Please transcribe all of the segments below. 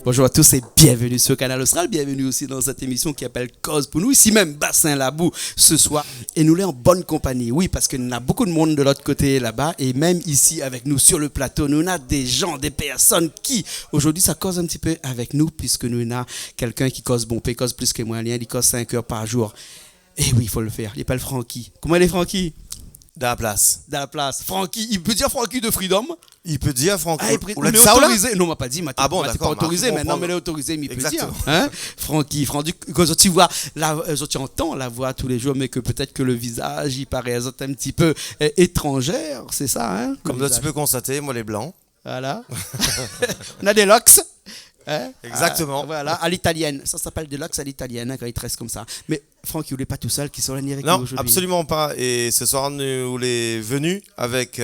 Bonjour à tous et bienvenue sur Canal Austral. Bienvenue aussi dans cette émission qui appelle Cause pour nous. Ici même, Bassin Labou, ce soir. Et nous l'est en bonne compagnie. Oui, parce qu'il y a beaucoup de monde de l'autre côté là-bas. Et même ici avec nous sur le plateau, nous avons des gens, des personnes qui, aujourd'hui, ça cause un petit peu avec nous, puisque nous avons quelqu'un qui cause bon, cause plus que moi. Il cause 5 heures par jour. Et oui, il faut le faire. Il s'appelle Francky. Comment il est, Francky? Dans la place. Dans la place. Francky, il peut dire Francky de Freedom? Il peut dire Francky. Ah, il est autorisé. Non, on m'a pas dit. Ah bon, d'accord. Pas autorisé, maintenant, mais il est autorisé, mais il peut dire. Hein? Francky, quand tu vois, tu entends la voix tous les jours, mais que peut-être que le visage, il paraît un petit peu étrangère, c'est ça, hein? Comme là, tu peux constater, moi, les blancs. Voilà. On a des locks. Hein? Exactement. Voilà, à l'italienne. Ça s'appelle des locks à l'italienne, hein, quand ils tressent comme ça. Mais Francky, vous n'êtes pas tout seul qui sont là avec nous aujourd'hui? Non, absolument pas. Et ce soir, nous est venu avec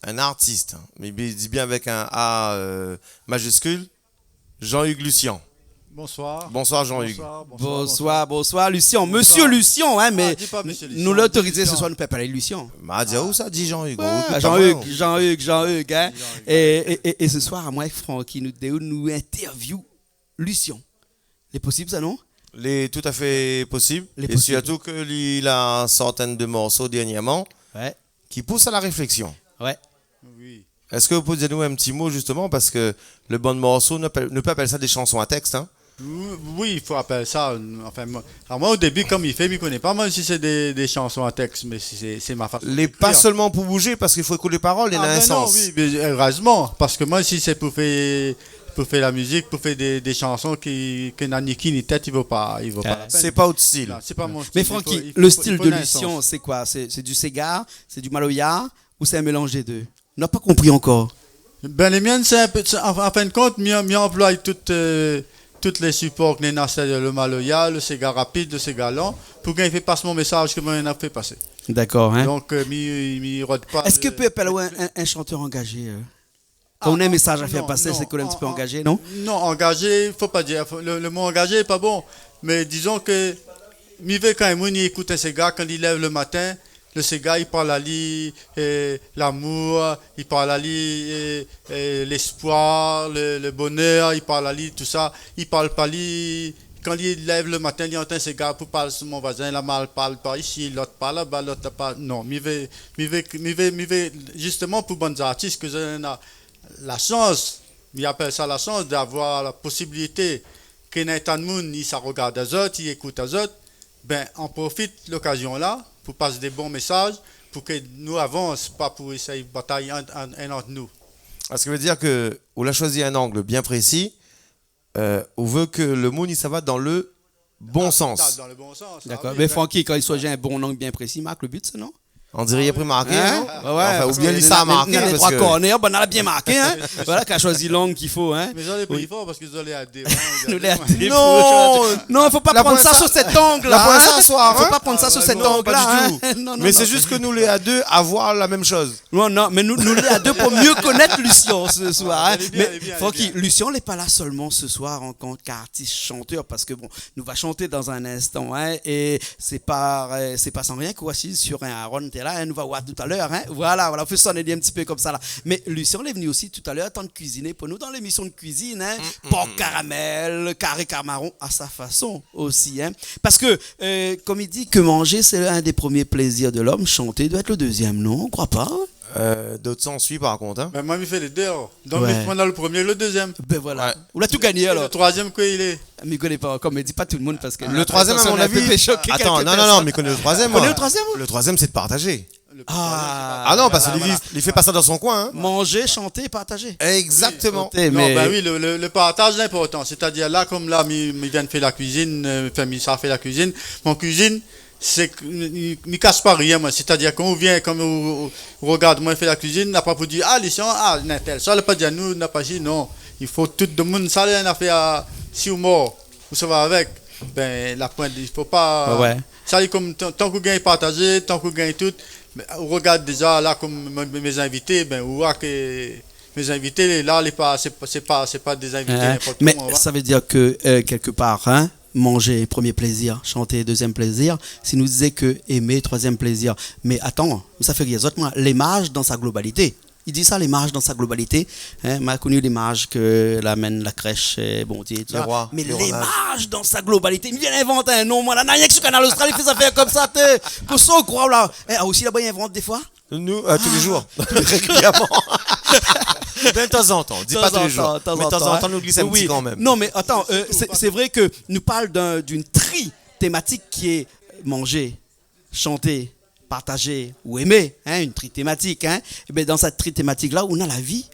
un artiste, mais il dit bien avec un A majuscule, Jean-Hugues Lucien. Bonsoir. Bonsoir Jean-Hugues. Bonsoir Lucien. Monsieur Lucien, hein, mais nous l'autorisons ce soir, nous ne pouvons pas parler de Lucien. Où ça dit Jean-Hugues? Jean-Hugues, hein. Et ce soir, à moi et Francky, nous interview Lucien. C'est possible ça, non? Tout à fait possible. Et surtout qu'il a une centaine de morceaux dernièrement qui poussent à la réflexion. Ouais. Oui. Est-ce que vous pouvez dire nous un petit mot justement, parce que le bon morceau, ne peut appeler ça des chansons à texte, hein? Oui, il faut appeler ça. Enfin, moi au début, comme il fait, je ne connais pas moi si c'est des chansons à texte, mais c'est ma façon. Pas seulement pour bouger, parce qu'il faut écouter les paroles, il y en a un sens. Non, oui, mais heureusement, parce que moi, si c'est pour faire la musique, pour faire des chansons qui n'a ni qui ni tête, il ne vaut pas. C'est pas autre style. Non, c'est pas mon style. Mais Francky, le style de Lucien, c'est quoi? C'est du Sega, c'est du Maloya, ou c'est un mélange des deux? On n'a pas compris encore. Ben, les miennes, c'est un peu. En fin de compte, je emploie tous les supports que nous c'est le Maloya, le Sega rapide, le Sega lent, pour qu'il fait passer mon message que moi, il a fait passer. D'accord, hein? Donc, il rôde pas. Est-ce que peut appeler un chanteur engagé? Quand on a un message à faire passer, c'est qu'on est un petit peu engagé, non? Non, engagé, il ne faut pas dire. Le mot engagé n'est pas bon. Mais disons que, quand il écoute un Sega, quand il lève le matin, le Sega, il parle à lui l'amour, il parle à lui l'espoir, le bonheur, il parle à lui tout ça. Il parle pas lui. Quand il lève le matin, il entend Sega pour parler sur mon voisin, la mal parle pas ici, l'autre parle là-bas, l'autre pas. Non, justement pour bons artistes que j'ai la chance, il appelle ça la chance d'avoir la possibilité que n'importe monde il regarde les autres, il écoute les autres. Ben, on profite de l'occasion là pour passer des bons messages pour que nous avancions, pas pour essayer de batailler entre nous. Ce qui veut dire qu'on a choisi un angle bien précis, on veut que le monde ça va dans le bon sens. Dans le bon sens. D'accord. Mais Francky, quand il choisit un bon angle bien précis, marque le but, ça, non? On dirait qu'il a pris marqué, hein? Enfin, ou bien lui ça a marqué. Les trois corners, on a bien marqué, hein? Voilà qu'il a choisi l'angle qu'il faut, hein? Mais j'en ai pris fort parce qu'ils ont les AD. Non, il faut pas prendre ça sur cet angle-là. Faut pas prendre ça sur cet angle-là. Mais c'est juste que nous les A2 avoir la même chose. Non, mais nous les A2 pour mieux connaître Lucien ce soir. Mais Francky, Lucien n'est pas là seulement ce soir en tant qu'artiste chanteur, parce que bon, nous va chanter dans un instant, hein? Et c'est pas sans rien qu'on assise sur un Aaron. Là, hein, nous va voir tout à l'heure, hein? Voilà, on peut sonner un petit peu comme ça là. Mais Lucien est venu aussi tout à l'heure, temps de cuisiner pour nous dans l'émission de cuisine, hein? Porc caramel, carré camaron à sa façon aussi, hein? Parce que comme il dit que manger c'est un des premiers plaisirs de l'homme, chanter doit être le deuxième, non? On croit pas? D'autres s'en suivent par contre, hein? Ben moi, il fait les deux. Donc, on a le premier et le deuxième. Ben voilà. On a tout gagné alors. Le troisième, quoi, il est? Mais il connaît pas encore, mais dis pas tout le monde parce que. Le troisième, à mon avis. Attends, non, mais connaît le troisième. Connais le troisième? Le troisième, c'est de partager. Non, parce qu'il fait pas ça dans son coin, hein? Manger, chanter, partager. Exactement. Mais... Non, ben oui, le partage est important. C'est-à-dire là, comme là, il vient de faire la cuisine, ça fait la cuisine. Mon cuisine, c'est que ne casse pas rien, moi. C'est-à-dire qu'on vient, comme on regarde, moi, je fais la cuisine, n'a pas pour dire, les gens, n'intel. Ça, ne pas dire, nous, n'a pas dit, non. Il faut tout le monde, ça, on a fait si ou mort, ou ça va avec. Ben, la pointe, il faut pas. Ouais. Ça, comme tant qu'on gagne partager, tant qu'on gagne tout. On regarde déjà là, comme mes invités, ben, on voit que mes invités, là, c'est pas des invités n'importe mais comment. Ça veut dire que, quelque part, hein, manger, premier plaisir, chanter, deuxième plaisir, si nous disait que aimer, troisième plaisir. Mais attends, ça fait rien d'autre, moi, l'image dans sa globalité. Il dit ça, les mages dans sa globalité. Hein, m'a connu les mages que l'amène la crèche, bon Dieu, tout Les ça. rois, Mais les les rois mages dans sa globalité, il vient inventer un nom, moi, là, rien que sur Canal Australie, il fait ça faire comme ça, que ça, croit là. Aussi là-bas, il invente des fois. Nous, tous les jours, régulièrement. De temps en temps, dis pas tous les jours. Mais de temps en temps, nous glisse un petit quand même. Non, mais attends, c'est vrai que nous parle d'une thématique qui est manger, chanter, partager ou aimer, hein, une thématique. Hein. Et bien, dans cette thématique-là, on a la vie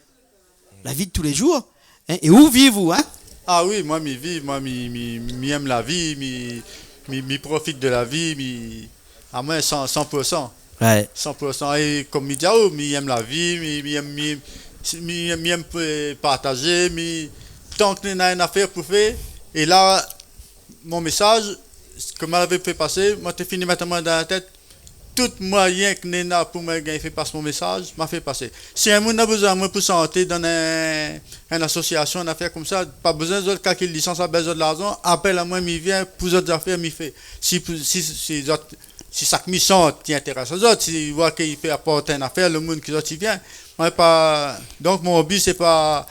de tous les jours. Hein. Et où vivez-vous hein? Ah oui, moi, je vis, moi, je aime la vie, je profite de la vie, à moi, 100%. Ouais. 100%. Et comme je dis, je aime la vie, je aime partager, tant que nous avons une affaire pour faire. Et là, mon message, que je l'avais fait passer, moi, j'ai fini maintenant dans la tête. Tout moyen que Nena pour me faire passer mon message, m'a fait passer. Si un monde a besoin de moi pour santé dans une association, une affaire comme ça, pas besoin de quelqu'un licence, a besoin de l'argent, appelle à moi, il vient, pour d'autres affaires, il fait. Si ça me chante, qui intéresse aux autres, si voit qu'il peut apporter une affaire, le monde qui vient, moi pas. Donc mon hobby c'est pas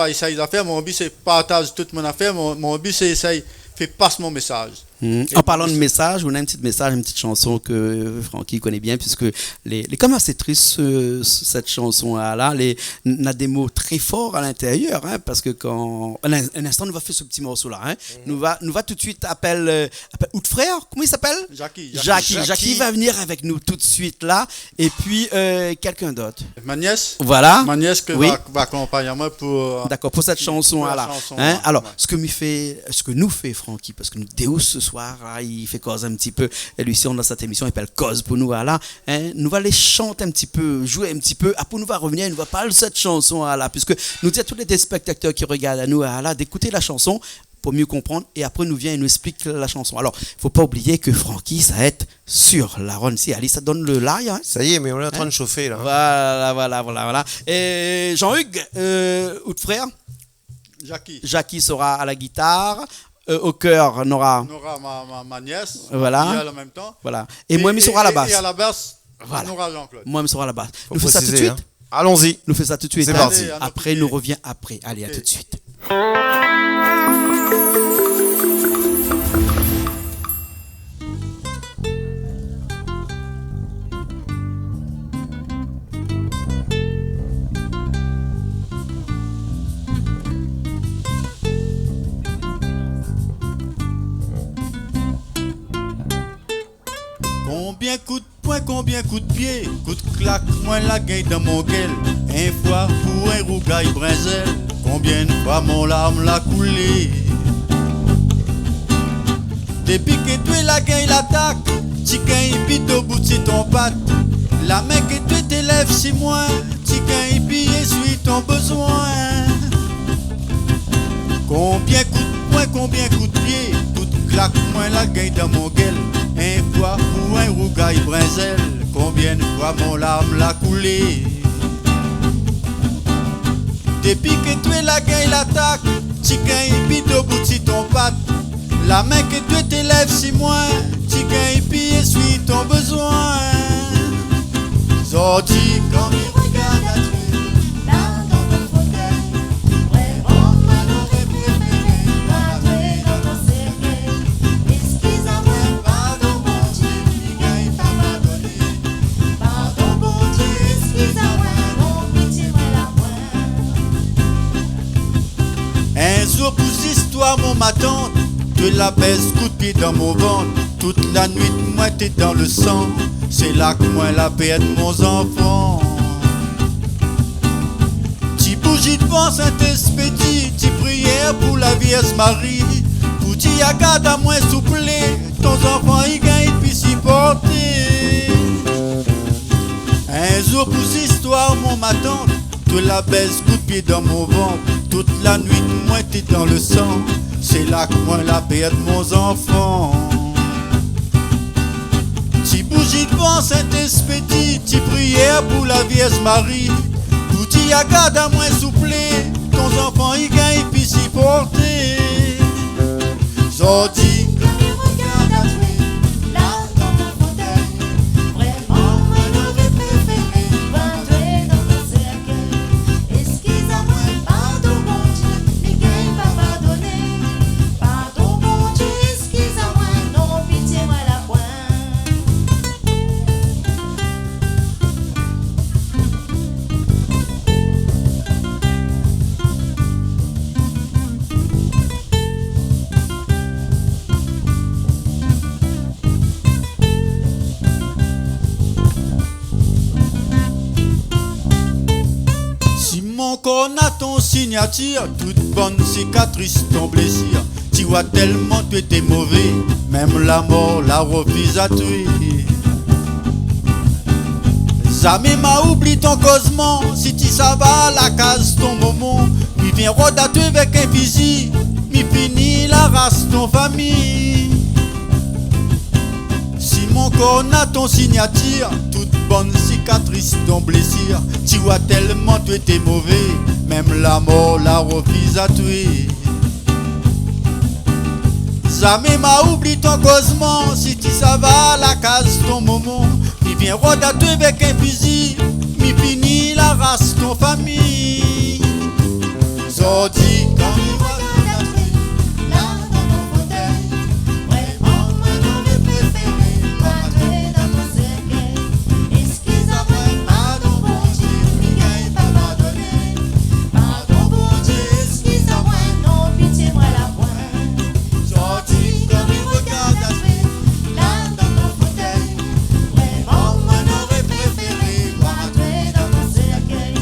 essayer d'affaires, mon hobby c'est partager toute mon affaire, mon hobby c'est essayer faire passer mon message. En parlant de message, on a une petite chanson que Francky connaît bien, puisque les comme c'est triste cette chanson-là, on a des mots très forts à l'intérieur, hein, parce que quand un instant nous va faire ce petit morceau-là, hein, nous va tout de suite appelle Oud Frère, comment il s'appelle? Jackie va venir avec nous tout de suite là, et puis quelqu'un d'autre. Ma nièce. Voilà. Ma nièce qui oui. va accompagner moi pour. D'accord, pour cette chanson-là. Hein? Alors, ouais. ce que nous fait Francky, parce que nous déos ce soir, là, il fait cause un petit peu. Et lui, dans cette émission, il appelle cause pour nous, là. Hein? Nous va les chanter un petit peu, jouer un petit peu. Après, nous va revenir, nous va parler de cette chanson, là, puisque nous disons à tous les téléspectateurs qui regardent à nous, là, d'écouter la chanson pour mieux comprendre. Et après, nous vient et nous explique la chanson. Alors, il ne faut pas oublier que Francky, ça va être sur la Ron. Si, allez, ça donne le live. Hein? Ça y est, mais on est en train de chauffer, là. Voilà. Et Jean-Hugues, Oud Frère. Jackie sera à la guitare. Au cœur, Nora, ma nièce, voilà. en même temps. Voilà. Et moi, je serai à la basse. Et à la basse, voilà. Nora Jean-Claude. Moi, je serai à la basse. Faut nous faisons ça tout de préciser, suite. hein. Allons-y. Nous faisons ça tout de suite. C'est parti. Après, nous revient après. Allez, à tout de suite. Combien coup de poing, combien coup de pied, coup de claque, moi la gagne dans mon gueule. Un fois pour un rougaille brinzel, combien de fois mon larme l'a coulé. Depuis que tu es la gagne l'attaque, tu gagnes pis au bout de ton patte. La main que tu t'élèves si moi, tu gagnes pis essuie ton besoin. Combien coup de poing, combien coup de pied, coup de claque, moi la gagne dans mon gueule. Un fois pour un rougaille brinzel, combien de fois mon larme l'a coulé. Depuis que tu es la gagne l'attaque, tu gagnes pis au bout de ton patte. La main que tu t'élèves si moi, tu gagnes pis essuie ton besoin. Sorti quand il regarde à toi, là dans ton fauteuil, vraiment moi l'aurais préféré, rentrer dans ton cercueil. Excuse-moi, pardon bon Dieu, il gagne pas pardonner. Pardon bon Dieu, excuse-moi, non pitié moi la moindre. Un jour pour cette histoire mon ma tante, de la baisse coup de pied dans mon ventre. Toute la nuit moi t'es dans le sang. C'est là que moi la paix de mon enfant. Ti bougie devant Saint-Esprit, ti prière pour la Vierge Marie. Pour ti garde à moi souple, ton enfant il gagne puis s'y porter. Un jour pour cette histoire mon ma tante, de la baisse coup de pied dans mon ventre. Toute la nuit moi t'es dans le sang. C'est là que moi la paix de mon enfant. Ti bougie devant Saint-Esprit, ti prière pour la Vierge Marie. Pour ti garde à moi souple, ton enfant il gagne puis s'y porter. Sorti quand il regarde à toi, là dans ton fauteuil, vraiment moi l'aurais préféré, rentrer dans ton cercueil. corps n'a ton signature, toute bonne cicatrice, ton blessure. Tu vois tellement tu étais mauvais, même la mort la refuse à tuer. Jamais m'a oublié ton causement, si tu savais la case ton moment. Mi viens rodater avec un fusil, mi fini la race ton famille. Si mon corps n'a ton signature, toute bonne cicatrice ton blessure. Tu vois tellement tu étais mauvais, même la mort la refuse à tuer. Jamais m'a oublié ton causement, si tu savais la case ton moment. Mi viens rodater avec un fusil, mi fini la race ton famille. Zordi, quand il voit la nuit, là dans mon fauteuil, vraiment mon homme préféré, madoué dans mon cercueil. Excuse-moi, pardon bon Dieu, mi gagne pas pardonner. Pardon bon Dieu, excuse-moi, non pitié moi la pointe. Zordi, quand il regarde la nuit, là dans mon fauteuil, vraiment mon homme préféré, madoué dans mon cercueil.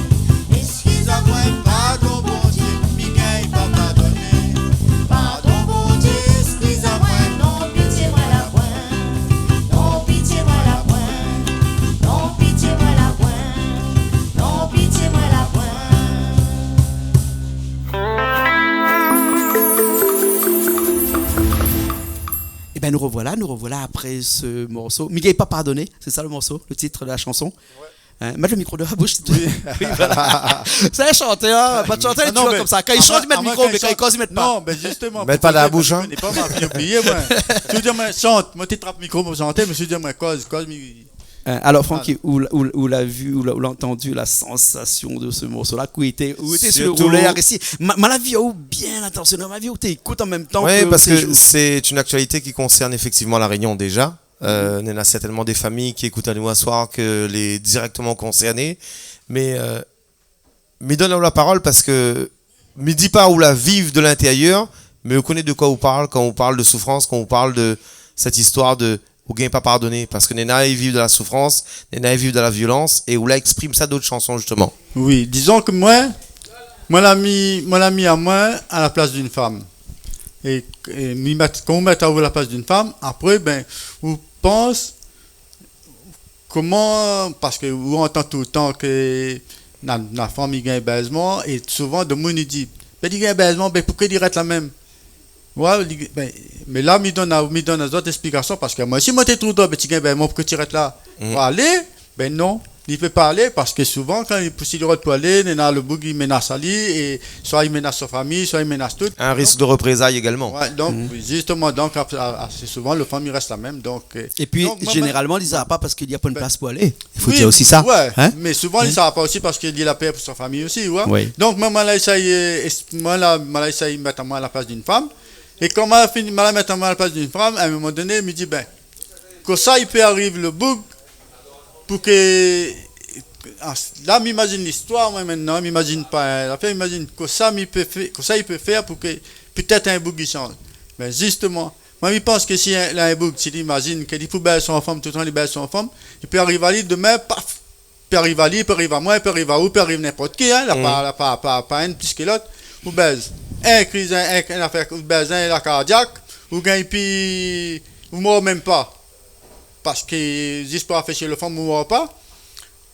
Excuse-moi, pardon bon Dieu, mi gagne pas pardonner. Pardon bon Dieu, excuse-moi, non pitié moi la pointe. Non pitié moi la pointe. Non pitié moi la pointe. Non pitié moi la pointe. Et ben nous revoilà après ce morceau. Miguel pas pardonné, c'est ça le morceau, le titre de la chanson. Mettre le micro de la bouche, c'est tout. Oui, voilà. C'est un chanteur, pas de chanteur, tu vois comme ça. Quand il chante, il met le micro, mais quand il cause, il met pas. Non, ben justement. Mets pas dans la bouche, hein. Je n'ai pas ma oublié, moi. Je veux dire, moi, chante, moi, tu trappes le micro pour chanter, mais je veux dire, moi, cause, Alors Francky, où l'a vu, où l'a entendu la sensation de ce morceau-là, où était sur le Surtout- rouleur ici. Ma vie où bien attentionné, ma vie où tu écoutes en même temps. Oui, que parce tes que jours. c'est une actualité qui concerne effectivement la Réunion déjà. Il y en a certainement des familles qui écoutent à nous à soir que les directement concernés. Mais me donne la parole parce que me dit pas où la vivent de l'intérieur, mais on connaît de quoi on parle quand on parle de souffrance, quand on parle de cette histoire de ou gain pas pardonné. Parce que Nena ils vivent de la souffrance, Nena ils vivent de la violence et où là exprime ça d'autres chansons justement. Oui, disons que moi l'a mis à moi à la place d'une femme. Et quand on met à vous la place d'une femme, après, ben, on pense comment, parce que on entend tout le temps que la femme il gagne un baisement, et souvent, de monde il dit, ben, il gagne un baisement, ben, pourquoi il reste la même? Ouais, ben, mais là, il donne des autres explications, parce que moi, si moi, t'es tout droit, ben, tu gagnes un baisement, pourquoi tu restes là? Pour aller, ben, non. Il ne peut pas aller parce que souvent, quand il pousse le pour aller, le bouc il menace Ali, et soit il menace sa famille, soit il menace tout. Un risque de représailles également. Ouais, donc, justement, donc, assez souvent, le famille reste la même. Donc, Et puis, donc, moi, généralement, ils ne pas parce qu'il n'y a pas une place pour aller. Il faut oui, dire aussi ça. Ouais, Hein? mais souvent, ils ne savent pas aussi parce qu'il y a la paix pour sa famille aussi. Ouais. Oui. Donc, moi, je mettre à moi à la place d'une femme. Et quand je la mettre à moi à la place d'une femme, à un moment donné, il me dit, ben, que ça, il peut arriver le bouc pour que. Là, m'imagine l'histoire, moi maintenant, m'imagine pas la fait, imagine que ça, il peut faire pour que peut-être un bouc il change. Mais justement, moi, je pense que si un bouc, s'il imagine qu'il faut baiser son femme, tout le temps il baise son femme, il peut arriver à lui demain, paf, il peut arriver à lui, il peut arriver à moi, il peut arriver à où, il peut arriver n'importe qui, hein, pas un plus que l'autre, ou baise. Un crise, un affaire, ou baise un la cardiaque, ou gagne puis, ou mort même pas. Parce que juste pour afficher le femme, ou mort pas.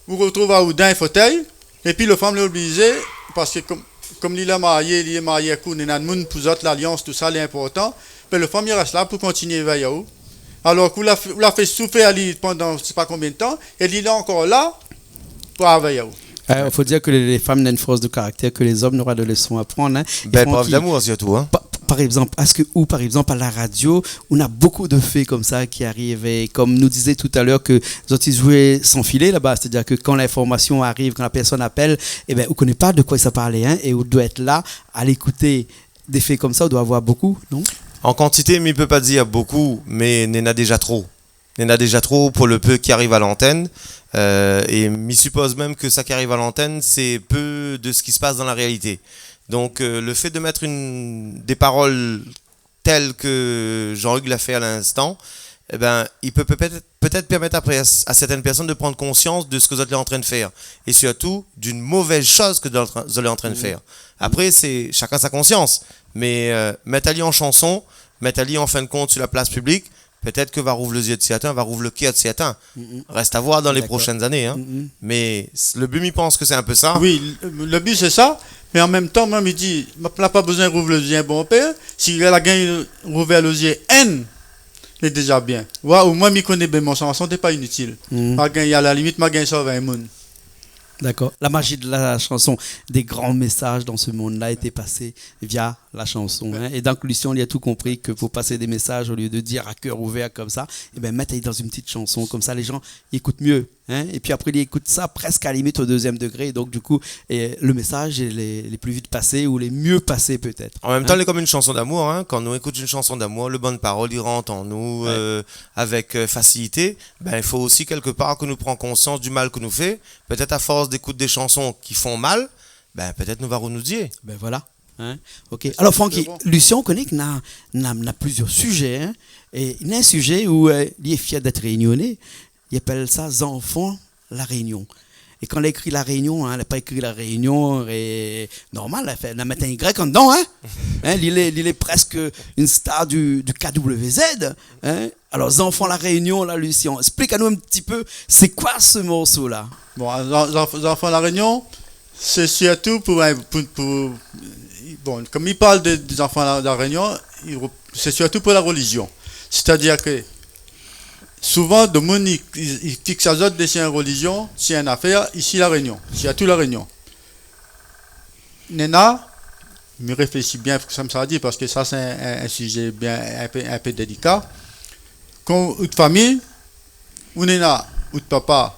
Vous retrouvez à dans un fauteuil, et puis le femme l'a obligé, parce que comme il est marié à coup, il y a un monde pour l'alliance, tout ça, l'important, mais le femme il reste là pour continuer à où. Alors qu'on l'a fait souffrir à lui pendant je ne sais pas combien de temps, et il est encore là pour travailler où. Il faut dire que les femmes ont une force de caractère que les hommes n'auront de leçons à prendre. Hein. Belle preuve d'amour surtout. Hein. Par exemple, par exemple à la radio, on a beaucoup de faits comme ça qui arrivent. Et comme nous disait tout à l'heure que ils jouaient sans filet là-bas, c'est-à-dire que quand l'information arrive, quand la personne appelle, eh ben, on ne connaît pas de quoi ça parlait. Hein, et on doit être là à l'écouter. Des faits comme ça, on doit avoir beaucoup, non? En quantité, mais il ne peut pas dire beaucoup, mais il y en a déjà trop. Il y en a déjà trop pour le peu qui arrive à l'antenne. Et il suppose même que ça qui arrive à l'antenne, c'est peu de ce qui se passe dans la réalité. Donc le fait de mettre des paroles telles que Jean-Hugues l'a fait à l'instant, eh ben, il peut peut-être permettre après à certaines personnes de prendre conscience de ce que vous êtes en train de faire. Et surtout, d'une mauvaise chose que vous êtes en train de faire. Après, c'est chacun sa conscience. Mais mettez-le en chanson, mettez-le en fin de compte sur la place publique. Peut-être que va rouvrir les yeux de certains, va rouvrir le cœur de certains. Reste à voir dans les prochaines années. Hein. Mais le but, il pense que c'est un peu ça. Oui, le but c'est ça. Mais en même temps, moi, il dit, il n'a pas besoin de rouvrir les yeux, bon père. S'il a gagné rouvrir les yeux, N, il est déjà bien. Ou moi, je connais bien mon chanson, ce n'est pas inutile. À la limite, je gagne ça 20 moun. D'accord. La magie de la chanson, des grands messages dans ce monde-là étaient passés via la chanson. Hein. Et donc, Lucien, il a tout compris que pour passer des messages, au lieu de dire à cœur ouvert comme ça, et ben mettre dans une petite chanson. Comme ça, les gens écoutent mieux. Hein. Et puis après, ils écoutent ça presque à la limite au deuxième degré. Et donc, du coup, le message est les plus vite passé ou les mieux passés peut-être. En même temps, il est comme une chanson d'amour. Hein. Quand nous écoutons une chanson d'amour, le bonne parole, il rentre en nous avec facilité. Ben, il faut aussi quelque part que nous prenions conscience du mal que nous fait. Peut-être à force d'écouter des chansons qui font mal, ben, peut-être nous va renouer. Ben voilà. Hein? Ok. Alors, Francky, Lucien, on connaît qu'il a plusieurs sujets. Hein? Et il y a un sujet où il est fier d'être réunionnais. Il appelle ça enfants la Réunion. Et quand elle a écrit la Réunion, hein, elle n'a pas écrit la Réunion normal, elle a mis un Y en dedans. Hein? Hein, il est presque une star du KWZ. Hein? Alors, enfants la Réunion, là, Lucien, explique-nous un petit peu, c'est quoi ce morceau-là? Bon, enfants la Réunion, c'est surtout pour bon, comme il parle des enfants de la Réunion, c'est surtout pour la religion. C'est-à-dire que souvent, le monde il fixe à autres de une religion, c'est une affaire, ici la Réunion, c'est à tout la Réunion. Nena, me réfléchis bien comme ça dit, parce que ça c'est un sujet bien un peu délicat. Quand une famille, ou Nena, ou papa,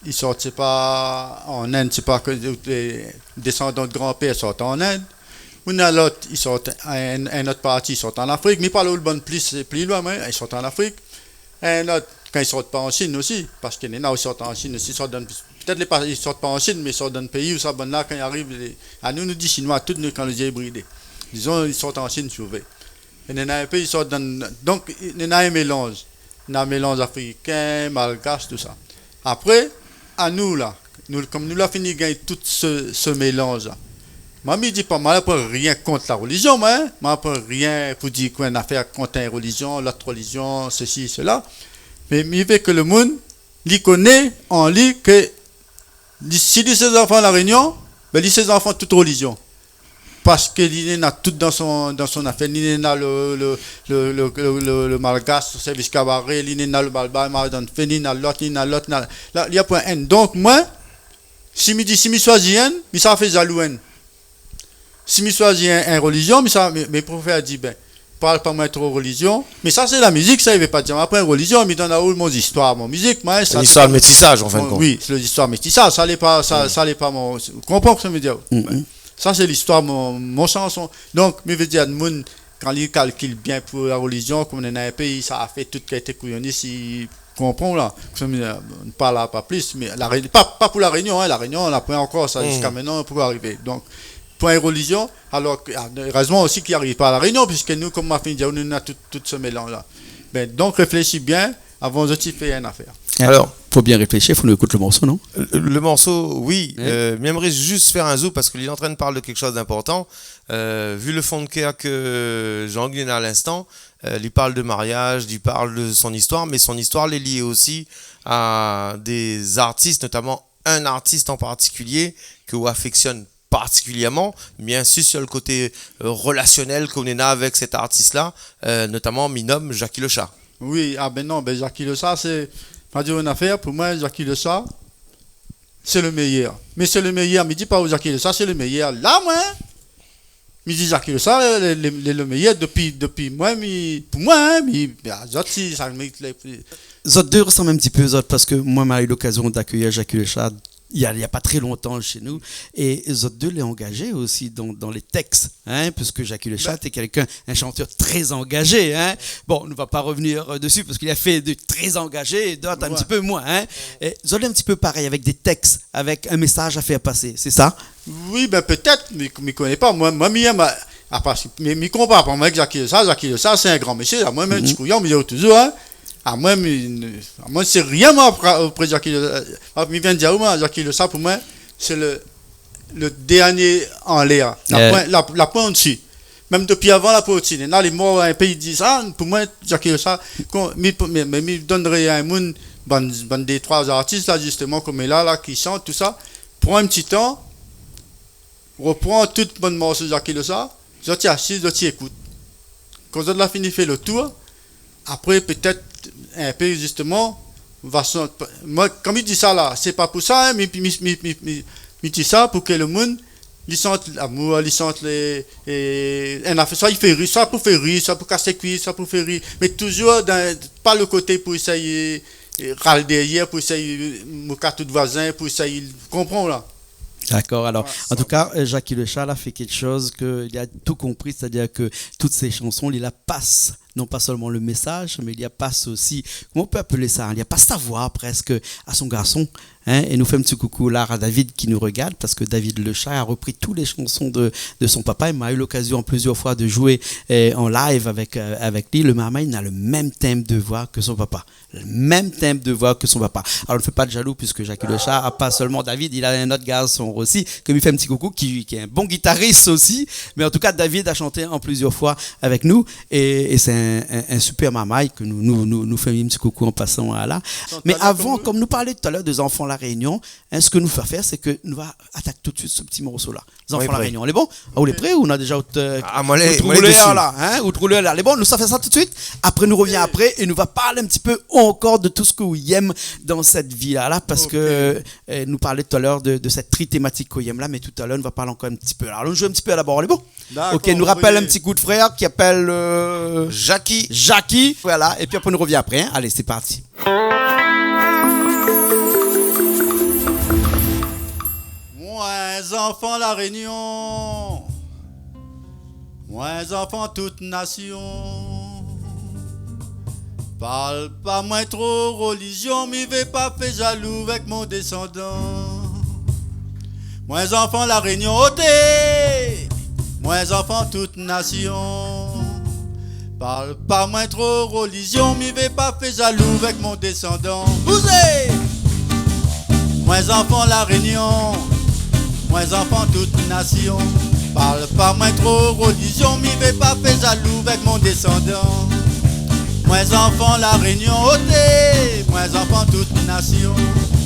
ils sortent, c'est pas en Inde, c'est pas que les descendants de grand-père sortent en Inde. On a l'autre, ils sortent, un autre parti, ils sortent en Afrique, mais pas le bon plus loin, mais ils sortent en Afrique. Un autre, quand ils sortent pas en Chine aussi, parce que les gens sortent en Chine aussi, peut-être ils sortent pas en Chine, mais ils sortent dans le pays où ça bon là, quand ils arrivent, à nous dit Chinois, tous nous quand les yeux bridés. Disons, ils sortent en Chine, sauvé. Et les un peu, ils sortent dans, donc, il y a un mélange. Il y a un mélange africain, malgache, tout ça. Après, à nous là, comme nous l'avons fini de gagner tout ce mélange-là. Moi, je ne dis pas, moi, je ne peux rien contre la religion, moi, hein? Moi, je ne peux rien pour dire qu'on a affaire contre une religion, l'autre religion, ceci, cela. Mais il veut que le monde, il connaît en lui que si il ses enfants à la Réunion, ben, il ses enfants toute religion. Parce qu'il a tout dans son affaire. Il a le malgache, le service cabaret, il a le balba, il a l'autre, il y a point N. Donc, moi, si je choisis un, ça fait jalouane. Si je choisis une religion, mes prophètes disent, ben, parle pas moi trop religion. Mais ça, c'est la musique, ça, il ne veut pas dire. Après, religion, mais dans la où mon histoire, mon musique, moi, ça. L'histoire de métissage, en fin de compte. Oui, c'est l'histoire métissage, ça n'est pas, ça n'est pas mon. Vous comprenez ce que ça veut dire? Ça, c'est l'histoire, mon chanson. Donc, je veux dire, quand il calcule bien pour la religion, comme on est dans un pays, ça a fait tout qui a été couillonné, si comprend là. On ne parle pas plus, mais pas pour la Réunion, hein. La Réunion, on apprend encore ça jusqu'à maintenant pour arriver. Donc, pour une religion, alors heureusement aussi qu'il n'arrive pas à la Réunion, puisque nous, comme ma fille dit, on a tout ce mélange-là. Ben, donc, réfléchis bien avant de faire une affaire. Alors, il faut bien réfléchir, il faut nous écouter le morceau, non? Le morceau, oui. J'aimerais juste faire un zoom parce qu'il est en train de parler de quelque chose d'important. Vu le fond de cœur que Jean-Guy a à l'instant, il parle de mariage, il parle de son histoire, mais son histoire est liée aussi à des artistes, notamment un artiste en particulier que vous affectionne particulièrement, bien sûr sur le côté relationnel qu'on est là avec cet artiste-là, notamment Minom, Jackie Le Chat. Oui, ah ben non, ben Jackie Le Chat, c'est pas dire une affaire, pour moi, Jackie Le Chat, c'est le meilleur. Mais c'est le meilleur, mais dis pas où Jackie Le Chat, c'est le meilleur. Là, moi, je dis Jackie Le Chat, le meilleur depuis moi, mais pour moi, hein, mais ça me met les autres deux ressemblent un petit peu aux autres parce que moi, j'ai eu l'occasion d'accueillir Jackie Le Chat il y a pas très longtemps chez nous, et les autres deux l'ont engagé aussi dans les textes, hein, puisque Jackie Le Chat est un chanteur très engagé, hein. Bon, on ne va pas revenir dessus parce qu'il a fait de très engagé et d'autres un petit peu moins, hein. Et ils ont un petit peu pareil avec des textes, avec un message à faire passer, c'est ça? Oui, ben peut-être, mais je ne connais pas. Moi, mais je compare pas avec Jackie Le Chat. Jackie Le Chat, c'est un grand monsieur. Moi-même, je suis couillon, mais toujours, hein. Moi, c'est rien, moi, après Jackie Le Sa. Je viens de dire, moi, Jackie Le Sa, pour moi, c'est le dernier en l'air. La pointe au-dessus. Même depuis avant la pointe au-dessus. Là, les morts, un pays disent, pour moi, Jackie Le Sa, mais donnerait un monde, des trois artistes, là, justement, comme là, qui chantent, tout ça. Prends un petit temps, reprends toute bonne morceau de Jackie Le Sa, je t'y assis, je t'y écoute. Quand je l'ai fini, fait le tour, après, peut-être, un peu justement, moi, comme il dit ça là, c'est pas pour ça, hein, mais il dit ça pour que le monde, il sente l'amour, il sente soit il fait rire, soit pour faire rire, soit pour casser cuisse, soit pour faire rire, mais toujours pas le côté pour essayer râler derrière, pour essayer moquer tout voisin, pour essayer, comprends là. D'accord, alors en tout cas, Jackie Le Sa a fait quelque chose qu'il a tout compris, c'est-à-dire que toutes ces chansons, il la passe, non pas seulement le message, mais il y a passe aussi, comment on peut appeler ça, il y a pas sa voix presque à son garçon, hein, et nous fait un petit coucou là à David qui nous regarde, parce que David Le Sa a repris toutes les chansons de son papa, il m'a eu l'occasion plusieurs fois de jouer en live avec lui, le Marmaille n'a le même thème de voix que son papa. Le même thème de voix que son papa. Alors ne fais pas de jaloux puisque Jackie Le Sa a pas seulement David, il a un autre garçon aussi qui lui fait un petit coucou, qui est un bon guitariste aussi. Mais en tout cas, David a chanté en plusieurs fois avec nous et c'est un super mamaille que nous fait un petit coucou en passant à là. Mais avant, comme nous parlait tout à l'heure des enfants La Réunion, ce que nous va faire, c'est que nous va attaquer tout de suite ce petit morceau là. Les enfants La Réunion, on est bon? On est prêts ou on a déjà moi les là, hein? Outre là, les bon, nous ça fait ça tout de suite. Après nous revient après et nous va parler un petit peu encore de tout ce que vous aime dans cette vie là parce que nous parlait tout à l'heure de cette thématique qu'on aime là, mais tout à l'heure nous va parler encore un petit peu. Alors on joue un petit peu d'abord, on est bon? Ok, nous rappelle un petit coup de frère qui appelle Jackie, voilà, et puis après on revient après, hein? Allez, c'est parti. Moins enfants La Réunion, moins enfants toute nation. Parle pas moins trop religion, m'y vais pas fait jaloux avec mon descendant. Moins enfants La Réunion ôté, moins enfants toute nation. Parle pas moins trop religion, m'y vais pas fait jaloux avec mon descendant. Bousez! Moins enfants La Réunion, moins enfants toute nation. Parle pas moins trop religion, m'y vais pas fait jaloux avec mon descendant. Moins enfants La Réunion ôté, moins enfants toute nation.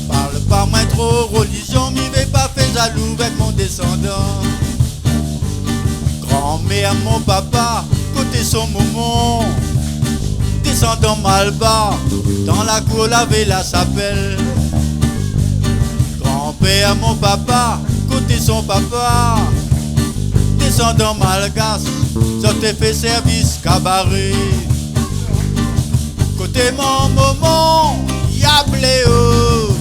Parle pas moins trop religion, m'y vais pas fait jaloux avec mon descendant. Grand-mère mon papa, côté son moment, descendant mal bas, dans la cour laver la chapelle. Grand-père mon papa, côté son papa, descendant malgache, ça te fait service cabaret. Côté mon moment, y'a Léo,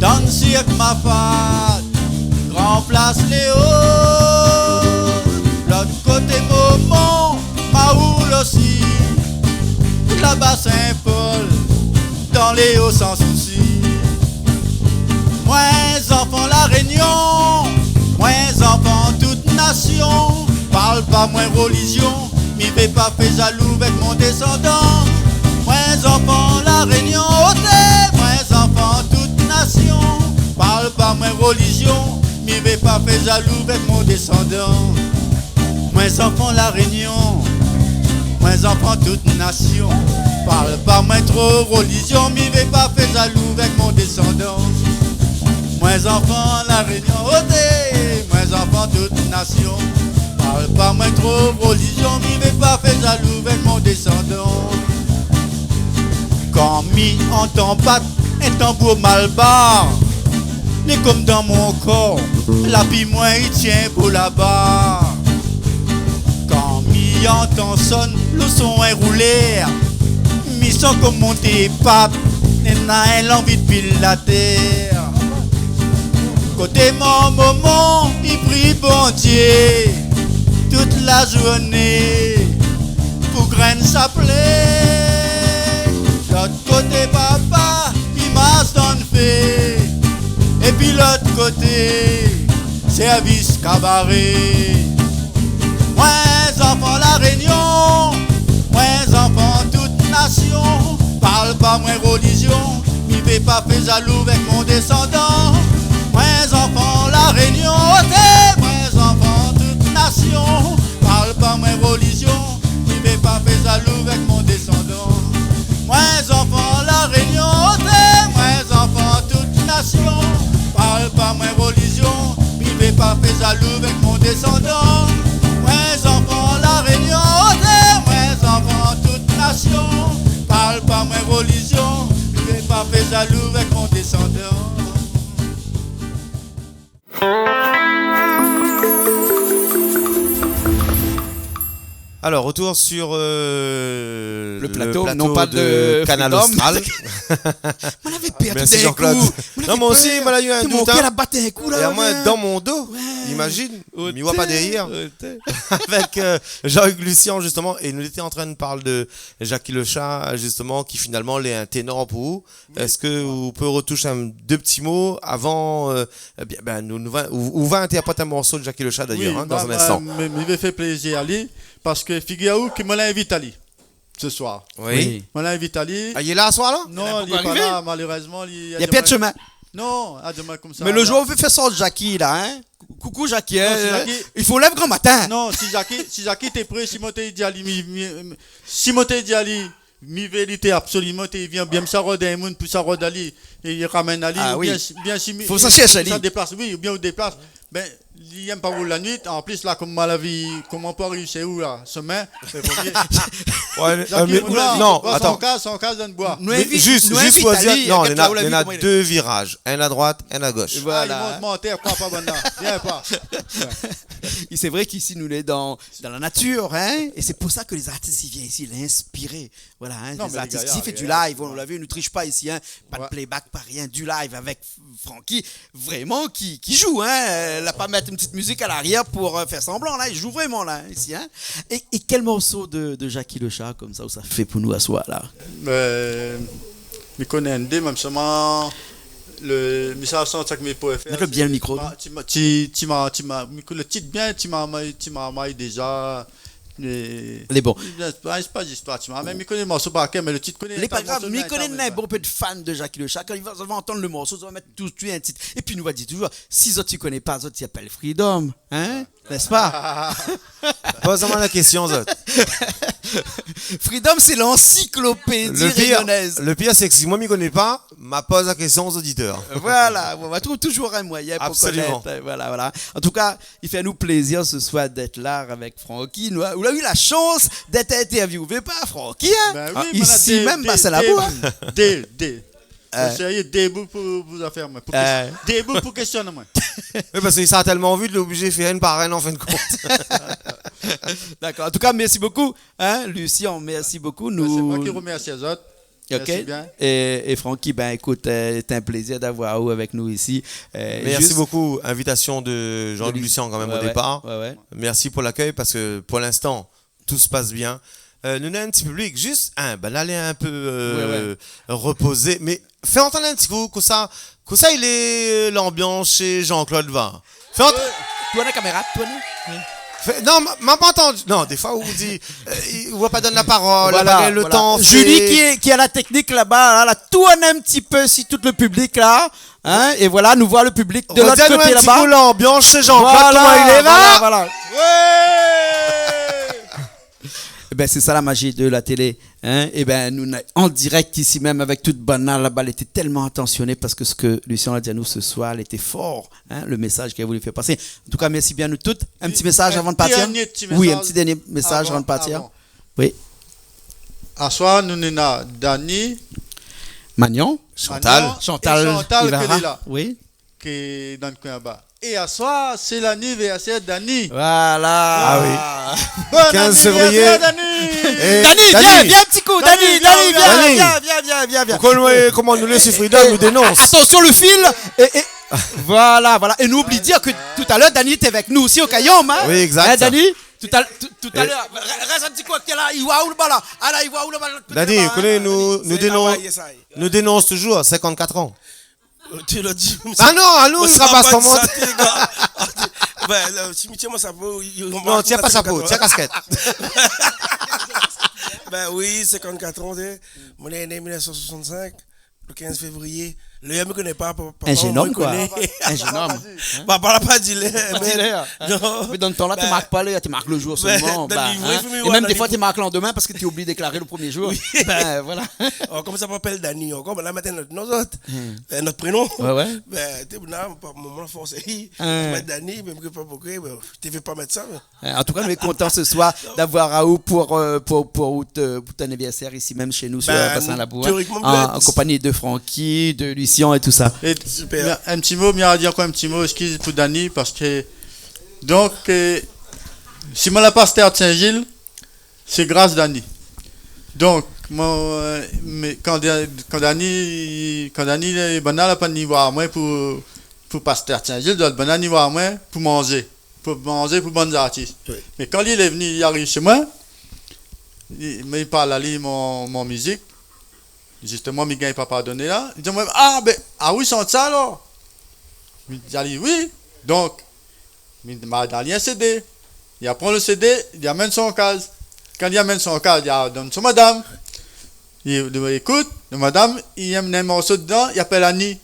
dans le cirque ma fat, grand place Léo. L'autre côté moment, ma houle aussi, là-bas Saint-Paul, dans Léo sans souci. Moins enfants La Réunion, moins enfants toute nation. Parle pas moins religion, m'y vais pas fait jaloux avec mon descendant. Moins enfants La Réunion ôté, moins enfants toute nation. Parle pas moins religion, m'y vais pas fait jaloux avec mon descendant. Moins enfants La Réunion, moins enfants toute nation. Parle pas moins trop religion, m'y vais pas fait jaloux avec mon descendant. Moins enfants La Réunion ôté, moins enfants toute nation. Parle pas moins trop religion, m'y vais pas fait jaloux avec mon descendant. Quand m'y entend battre un tambour mal barre, mais comme dans mon corps, la vie moins il tient pour la barre. Quand m'y entend sonne, le son est roulé, m'y sent comme monter pape, et n'a l'envie de pile la terre. Côté mon moment, il prie bon Dieu toute la journée pour graine sa plaie. L'autre côté papa, il m'a donné fait. Et puis l'autre côté, service cabaret. Moins enfants La Réunion, moins enfants toute nation. Parle pas moins religion, m'y vais pas faire jaloux avec mon descendant. Moins enfants la Réunion, moins enfants toute nation. Parle pas moins religion, m'y vais pas faire jaloux avec mon descendant. Moins enfants la Réunion, moins enfants toute nation. Parle pas moins religion, m'y vais pas faire jaloux avec mon descendant. Moins enfants la Réunion, moins enfants toute nation. Parle pas moins religion, m'y vais pas faire jaloux avec mon descendant. Alors, retour sur le plateau, non pas de Canal Freedom. Austral. On avait perdu Merci d'un Jean-Claude. coup. Non, moi aussi, moi, là, il y a un Mon doute. cœur a Hein. battu un coup Et là. à moi, dans mon dos, imagine, il ne voit pas derrière. Avec Jean-Hugues Lucien, justement, et nous étions en train de parler de Jackie Le Chat, justement, qui finalement est un ténor pour vous. Oui. Est-ce que vous pouvez retoucher deux petits mots avant on va interpréter un morceau de Jackie Le Chat d'ailleurs, oui, hein, dans un instant. Il me fait plaisir à lui, parce que figurez-vous qu'il me l'invite à lui ce soir. Oui. Me l'invite à lui. Ah, il est là ce soir là? Non, il n'est pas là, malheureusement. Il y a pas de chemin. Non, à demain comme ça. Mais le jour où on fait sortir Jackie là, hein? Coucou Jackie, non, Jackie, il faut lève grand matin. Non, si Jackie t'es prêt, si moi t'es dit à lui, si moi t'es dit à lui, mi vérité absolument, il vient bien ça rôder un monde pour ça rôder Ali et il ramène Ali. Ah oui. Bien si faut ça chercher Ali. Ça déplace, oui, ou bien on déplace. Ben, il aime pas vous la nuit. En plus là, comme ma la vie, comment on peut réussir où là, semaine. Non, attends. Son cas donne bois. Juste pour dire, non, il y en a deux virages, un à droite, un à gauche. Voilà. Il monte, quoi pas maintenant. Viens pas. C'est vrai qu'ici nous sommes dans la nature, hein, et c'est pour ça que les artistes ils viennent ici l'inspirer. Voilà, hein, non, les artistes qui font du live, on l'a vu, ils ne trichent pas ici, hein, pas de playback, pas rien, du live avec Francky, vraiment qui joue, hein, elle n'a pas mettre une petite musique à l'arrière pour faire semblant, là, il joue vraiment là ici, hein. Et quel morceau de Jackie Le Chat comme ça où ça fait pour nous à soi là? Je connais un dé, même seulement. Le message sans que mes poètes faire. Mets-le bien le micro. Le titre bien, tu m'as déjà. Les bons. C'est pas d'histoire, tu m'as même connais le morceau par cœur, mais le titre connaît. C'est pas grave, mais il connaît un bon peu de fans de Jackie Le Chat. Quand il va entendre le morceau, il va mettre tout de suite un titre. Et puis il nous va dire toujours, si autres tu connais pas, autres tu appelles Freedom, hein, n'est-ce pas? Pose-moi la question, Zot. Freedom, c'est l'encyclopédie réunionnaise. Le pire, c'est que si moi, je ne connais pas, ma pose la question aux auditeurs. Voilà, on va trouver toujours un moyen pour connaître. Voilà. En tout cas, il fait nous plaisir ce soir d'être là avec Francky. Nous avons eu la chance d'être interviewé par Francky. Hein? Ben oui, ici même, c'est la boue. Sérieux, debout pour vous affaires, moi. Debout pour questionner, moi. Oui, parce qu'il s'est tellement vu de l'obliger de faire une par une en fin de compte. D'accord. En tout cas, merci beaucoup, hein, Lucien. Merci beaucoup. C'est moi qui remercie les autres. Ok. Bien. Et Francky, ben écoute, c'est un plaisir d'avoir vous avec nous ici. Merci beaucoup. Invitation de Jean-Luc Lucien quand même au départ. Ouais. Merci pour l'accueil parce que pour l'instant tout se passe bien. Nous avons un petit public, juste allez un peu reposer, mais fais entendre un petit coup, que ça il est l'ambiance chez Jean-Claude Var. Fais entendre. Toi la caméra, toi non, m'a pas entendu. Non, des fois, on vous dit, on va pas donner la parole, voilà, le temps. Julie qui a la technique là-bas, elle a tourné un petit peu si tout le public là, hein, et voilà, nous voit le public de l'autre côté là-bas. L'ambiance chez Jean-Claude, comment il est là. Voilà. Ouais. Ben c'est ça la magie de la télé, hein. Et ben nous en direct ici même avec toute banale là-bas, elle était tellement attentionnée parce que ce que Lucien a dit à nous ce soir, elle était fort, hein, le message qu'elle voulait faire passer. En tout cas, merci bien nous toutes. Un petit message avant de partir. Oui, un petit dernier message avant de partir. Oui. À soir, nous avons Dani, Magnon, Chantal, qui est là. Oui. Qui est dans le coin là-bas. Et à soir, c'est l'anniversaire d'Annie. Voilà. Ah oui. Bon 15 février. Dani, viens petit coup. Dani, viens. Comment nous laisser Freedom nous dénonce. Attention le fil. Et voilà. Et n'oublie de dire que tout à l'heure, Dani était avec nous aussi au Cayom. Hein? Oui, exact. Hein, Dani, tout à l'heure. Reste un petit coup là. Il voit où le bas là. Ah là, il voit où le bas. Dani, nous dénonce toujours à 54 ans. Tu l'as dit. Ah non, il sera pas son monde. Si tu as ça, non, tiens pas chapeau, tiens casquette. Ben oui, 54 ans, mon est né en 1965, le 15 février. Le gars me connaît pas. Papa, Un jeune homme, quoi. connaît. Un jeune homme. Papa l'a pas dit. Mais dans le temps là, tu marques pas l'heure, tu marques le jour seulement. dans le livre, il faut me Et voir même dans des le fois, tu livre. marques le lendemain parce que tu oublies de déclarer le premier jour. Ben voilà. Comment ça m'appelle Dani? Encore, là maintenant, nos autres. Notre prénom. Ouais. Ben, tu sais, mon forcé. Je mets Dani, même que pas beaucoup. Tu ne veux pas mettre ça. En tout cas, nous sommes contents ce soir d'avoir Raoult pour ton anniversaire ici même chez nous sur Bassin-la-Boue. Théoriquement, En compagnie de Francky, de Lucien et tout ça. Et Super. un petit mot, bien à dire quoi, un petit mot, excuse pour Dani, parce que donc si mon la pasteur de Saint-Gilles, c'est grâce Dani. Donc quand Dani est banal, pas ni voir moi pour pasteur de Saint-Gilles, doit banal ni voir moi pour manger pour bonnes artistes. Oui. Mais quand il est venu, il arrive chez moi, il parle à lui mon musique. Justement, mes gars, il ne pas donné là. Il dit, oui, sont ça alors? Il dit, oui. Donc, il m'a donné un CD. Il prend le CD, il amène son case. Quand il amène son case, il donne son madame. Il écoute, le madame, il aime un morceau dedans, il appelle Annie.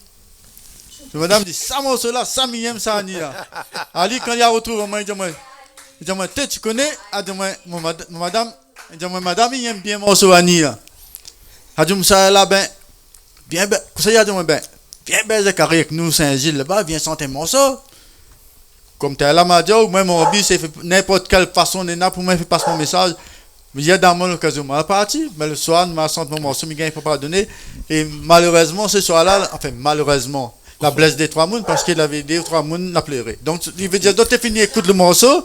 Le madame dit, ça morceau là, ça m'y aime, ça Annie là. Ali, quand il a retrouvé moi, il dit, tu connais? Il dit, madame, madame, il aime bien le morceau Annie là. Hadjoum ça là bien ça y a bien de carré avec nous Saint-Gilles là-bas viens chanter mon morceau comme t'es là m'a dit moi mon hobby c'est n'importe quelle façon n'est pour moi fait passer mon message mais il y a dans mon occasion m'a parti mais le soir m'a chanté mon morceau mais il peut pas donner et malheureusement ce soir là la blesse des trois mounes parce qu'il avait des trois mounes l'a pleuré donc il veut dire t'es fini écoute le morceau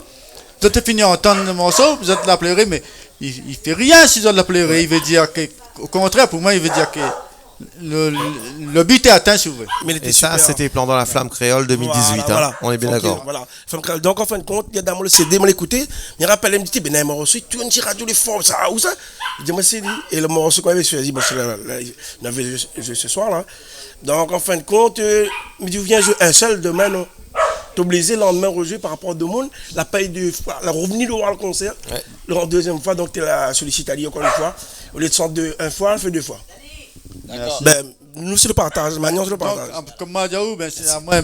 t'es fini entendre le morceau vous êtes la pleurer mais il fait rien si vous la pleurer il veut dire que au contraire, pour moi, il veut dire que le but est atteint, si vous voulez. Mais et ça, c'était Pendant la flamme créole 2018. Voilà. On est bien d'accord. Voilà. Donc, en fin de compte, il y a dans le CD, je l'écoutais. Il rappelle, il me dit, ben, morceau, tu as une radio de force, ça, où ça? Il dit, moi, c'est dit. Et le morceau, quand il avait dit, bon, c'est là, ce soir, là. Donc, en fin de compte, il me dit, viens jouer un seul demain, non? T'es obligé le lendemain rejouer par rapport à deux mondes, la paye de fois, la revenu de voir le concert, le deuxième fois, donc tu es la sollicité encore une fois. Au lieu de chanter une fois, elle fait deux fois. D'accord. Ben, nous c'est le partage, maintenant c'est le partage. Donc, comme moi, c'est à moi,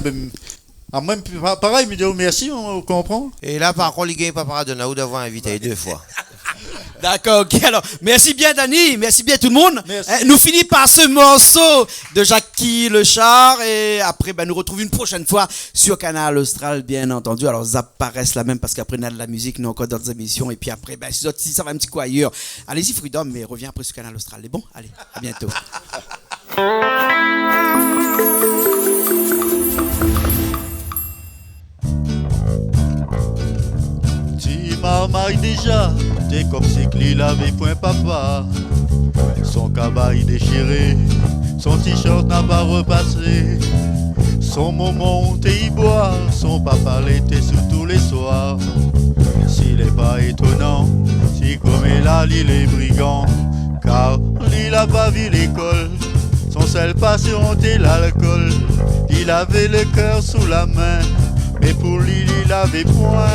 pareil, me dit merci, on comprend. Et là, par contre, il gagne pas de Naou d'avoir invité deux fois. D'accord, ok. Alors, merci bien, Dani. Merci bien, tout le monde. Merci. Nous finissons par ce morceau de Jackie Le Char. Et après, nous retrouvons une prochaine fois sur Canal Austral, bien entendu. Alors, ça paraisse là même parce qu'après, on a de la musique, nous encore d'autres émissions. Et puis après, si ça va un petit coup ailleurs, allez-y, Freedom, mais reviens après sur Canal Austral. C'est bon? Allez, à bientôt. Tu marmailles déjà, t'es comme si qu'il avait point papa. Son cabaye déchiré, son t-shirt n'a pas repassé. Son moment y boire, son papa l'était sous tous les soirs. S'il est pas étonnant, si comme il a lit les brigands, car il a pas vu l'école. Son seul passion était l'alcool. Il avait le cœur sous la main, mais pour lui il avait point.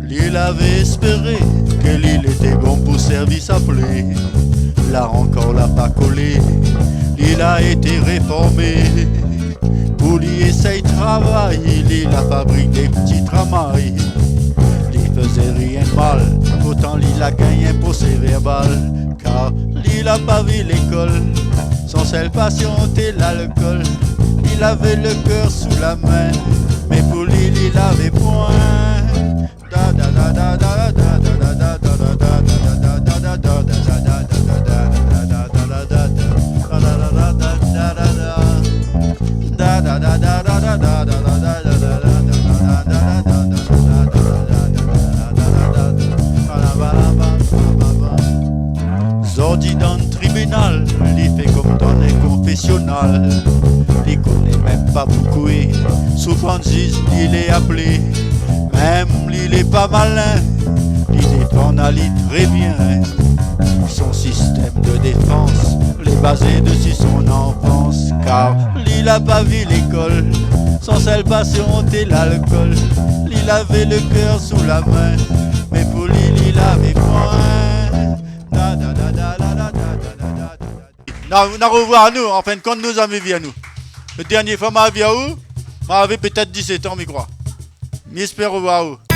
Il avait espéré que l'île était bon pour service appelé. Là encore l'a pas collé. Il a été réformé. Pour lui essayer de travailler, il la fabrique des petits travails. Il faisait rien de mal, pourtant il a gagné un procès verbal. Car il a pas vu l'école, son seul passion était l'alcool. Il avait le cœur sous la main, mais pour lui il avait point. Zordi dans le tribunal, il fait comme dans les confessionnals. Il connaît même pas beaucoup, souvent juste il est appelé. Même il est pas malin, il dépend Ali très bien. Son système de défense, les basé dessus son enfance. Car il a pas vu l'école, son seule passion était l'alcool. Il avait le cœur sous la main, mais pour lui il avait point. Na revoir nous, en fin de compte nous avons vu à nous. Le dernier fois m'a vu à où? M'a avait peut-être 17 ans, mais crois. J'espère revoir où.